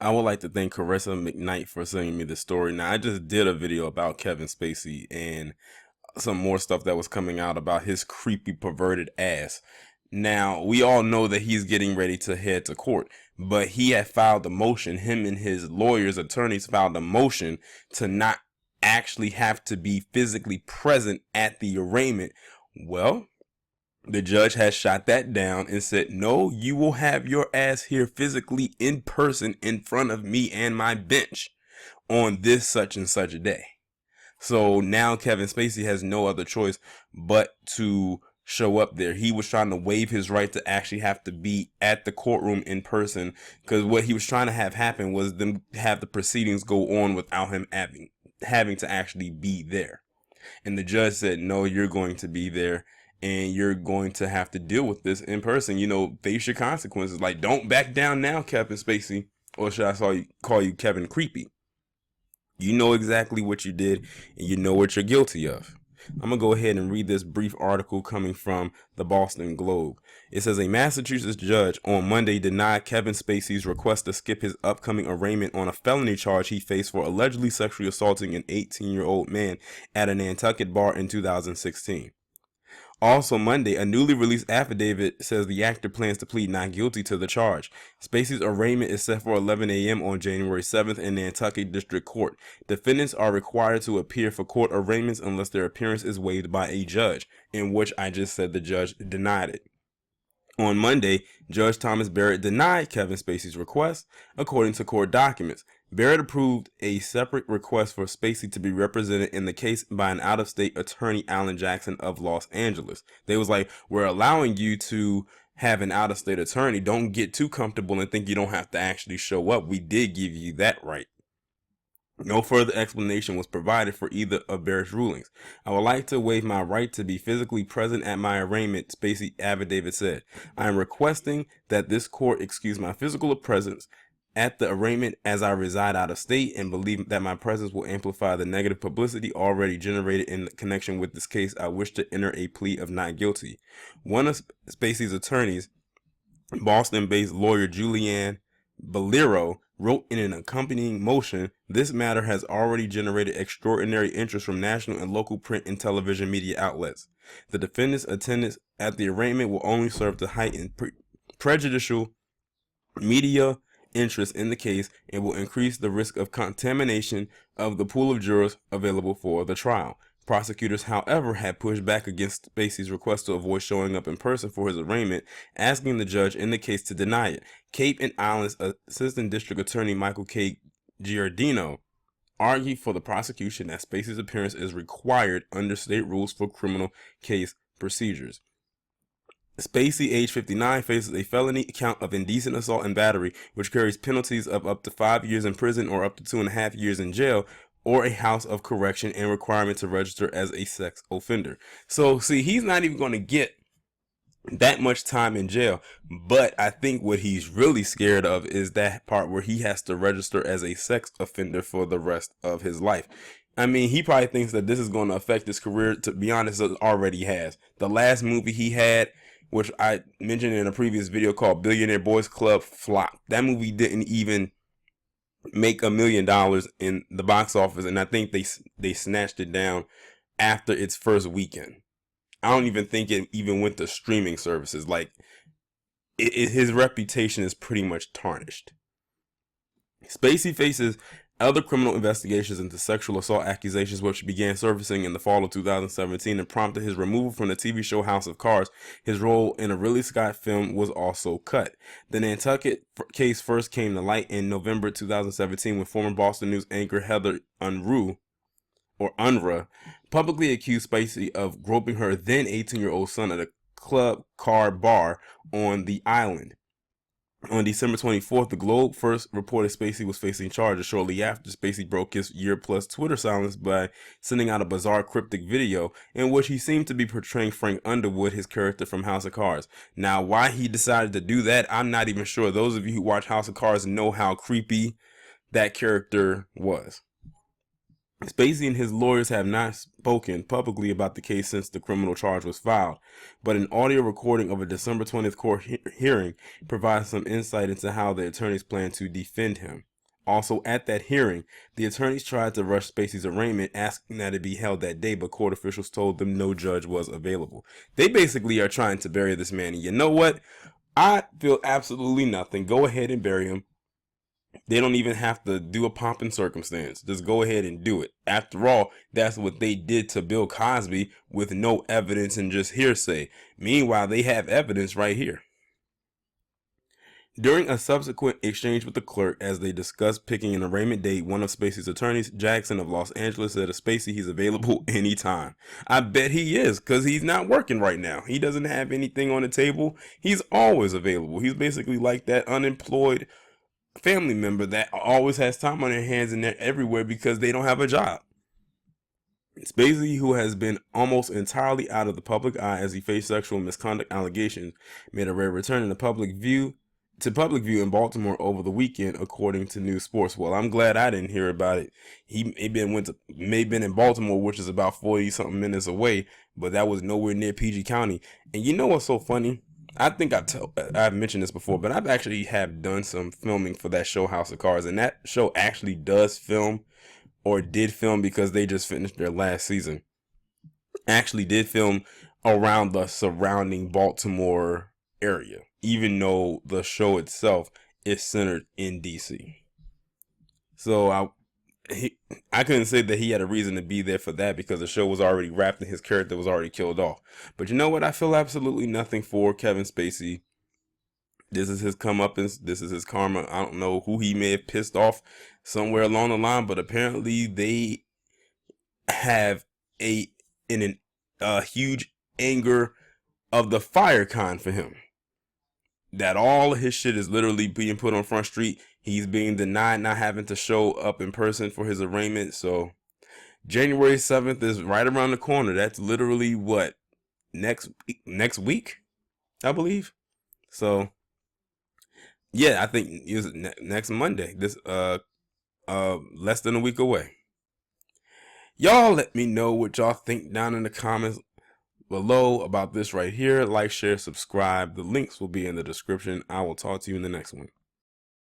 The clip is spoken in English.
I would like to thank Carissa McKnight for sending me the story. Now, I just did a video about Kevin Spacey and some more stuff that was coming out about his creepy, perverted ass. Now, we all know that he's getting ready to head to court, but he had filed a motion. Him and his lawyers, attorneys filed a motion to not actually have to be physically present at the arraignment. Well, the judge has shot that down and said, no, you will have your ass here physically in person in front of me and my bench on this such and such a day. So now Kevin Spacey has no other choice but to show up there. He was trying to waive his right to actually have to be at the courtroom in person, because what he was trying to have happen was them have the proceedings go on without him having to actually be there. And the judge said, no, you're going to be there and you're going to have to deal with this in person. You know, face your consequences. Like, don't back down now, Kevin Spacey. Or should I call you Kevin Creepy? You know exactly what you did and you know what you're guilty of. I'm going to go ahead and read this brief article coming from the Boston Globe. It says a Massachusetts judge on Monday denied Kevin Spacey's request to skip his upcoming arraignment on a felony charge he faced for allegedly sexually assaulting an 18-year-old man at a Nantucket bar in 2016. Also Monday, a newly released affidavit says the actor plans to plead not guilty to the charge. Spacey's arraignment is set for 11 a.m. on January 7th in Nantucket District Court. Defendants are required to appear for court arraignments unless their appearance is waived by a judge, in which I just said the judge denied it. On Monday, Judge Thomas Barrett denied Kevin Spacey's request, according to court documents. Barrett approved a separate request for Spacey to be represented in the case by an out-of-state attorney, Alan Jackson of Los Angeles. They was like, we're allowing you to have an out-of-state attorney. Don't get too comfortable and think you don't have to actually show up. We did give you that right. No further explanation was provided for either of Barrett's rulings. I would like to waive my right to be physically present at my arraignment, Spacey affidavit said. I am requesting that this court excuse my physical presence at the arraignment as I reside out of state and believe that my presence will amplify the negative publicity already generated in connection with this case. I wish to enter a plea of not guilty. One of Spacey's attorneys, Boston-based lawyer Julianne Bolero, wrote in an accompanying motion, this matter has already generated extraordinary interest from national and local print and television media outlets. The defendant's attendance at the arraignment will only serve to heighten prejudicial media interest in the case and will increase the risk of contamination of the pool of jurors available for the trial. Prosecutors, however, had pushed back against Spacey's request to avoid showing up in person for his arraignment, asking the judge in the case to deny it. Cape and Islands Assistant District Attorney Michael K. Giardino argued for the prosecution that Spacey's appearance is required under state rules for criminal case procedures. Spacey, age 59, faces a felony count of indecent assault and battery, which carries penalties of up to 5 years in prison or up to 2.5 years in jail, or a house of correction, and requirement to register as a sex offender. So, see, he's not even going to get that much time in jail. But I think what he's really scared of is that part where he has to register as a sex offender for the rest of his life. I mean, he probably thinks that this is going to affect his career. To be honest, it already has. The last movie he had, which I mentioned in a previous video called Billionaire Boys Club, flopped. That movie didn't even make $1 million in the box office, and I think they snatched it down after its first weekend. I don't even think it even went to streaming services. Like, his reputation is pretty much tarnished. Spacey faces other criminal investigations into sexual assault accusations, which began surfacing in the fall of 2017 and prompted his removal from the TV show House of Cards. His role in a Ridley Scott film was also cut. The Nantucket case first came to light in November 2017 when former Boston News anchor Heather Unruh publicly accused Spacey of groping her then 18-year-old son at a club car bar on the island. On December 24th, the Globe first reported Spacey was facing charges. Shortly after, Spacey broke his year-plus Twitter silence by sending out a bizarre cryptic video in which he seemed to be portraying Frank Underwood, his character from House of Cards. Now, why he decided to do that, I'm not even sure. Those of you who watch House of Cards know how creepy that character was. Spacey and his lawyers have not spoken publicly about the case since the criminal charge was filed, but an audio recording of a December 20th court hearing provides some insight into how the attorneys plan to defend him. Also, at that hearing, the attorneys tried to rush Spacey's arraignment, asking that it be held that day, but court officials told them no judge was available. They basically are trying to bury this man, and you know what? I feel absolutely nothing. Go ahead and bury him. They don't even have to do a pomp and circumstance. Just go ahead and do it. After all, that's what they did to Bill Cosby with no evidence and just hearsay. Meanwhile, they have evidence right here. During a subsequent exchange with the clerk as they discussed picking an arraignment date, one of Spacey's attorneys, Jackson of Los Angeles, said to Spacey he's available anytime. I bet he is, because he's not working right now. He doesn't have anything on the table. He's always available. He's basically like that unemployed family member that always has time on their hands and they're everywhere because they don't have a job. Spacey, who has been almost entirely out of the public eye as he faced sexual misconduct allegations, made a rare return in the public view in Baltimore over the weekend, according to News Sports. Well, I'm glad I didn't hear about it. He may have been in Baltimore, which is about 40 something minutes away, but that was nowhere near PG County. And you know what's so funny? I think I've mentioned this before, but I've actually have done some filming for that show House of Cards, and that show actually does film, or did film because they just finished their last season. Actually did film around the surrounding Baltimore area, even though the show itself is centered in DC. So I couldn't say that he had a reason to be there for that because the show was already wrapped and his character was already killed off. But you know what? I feel absolutely nothing for Kevin Spacey. This is his comeuppance. This is his karma. I don't know who he may have pissed off somewhere along the line, but apparently they have a huge anger of the fire kind for him. That all of his shit is literally being put on Front Street. He's being denied not having to show up in person for his arraignment. So January 7th is right around the corner. That's literally what, next week, I believe. So yeah, I think it was next Monday. This less than a week away. Y'all let me know what y'all think down in the comments below about this right here. Like, share, subscribe. The links will be in the description. I will talk to you in the next one.